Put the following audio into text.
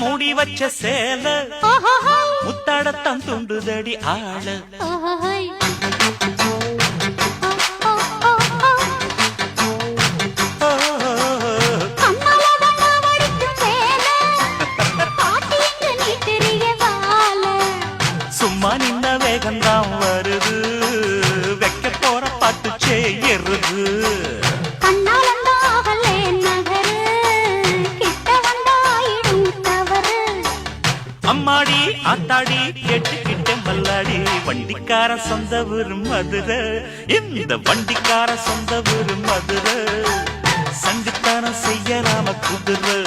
மூடி வச்ச சேல முத்தாடத்தான் துண்டுதடி ஆள சும்மா நின்ன வேகந்தான் வருது வைக்க போற பாட்டு செய்யறது அம்மாடி ஆத்தாடி கேட்டுக்கிட்ட மல்லாடி வண்டிக்கார சொந்த ஊரு மதுரை இந்த வண்டிக்கார சொந்த ஊரு மதுரை சங்குத்தானம் செய்யலாம குதிரை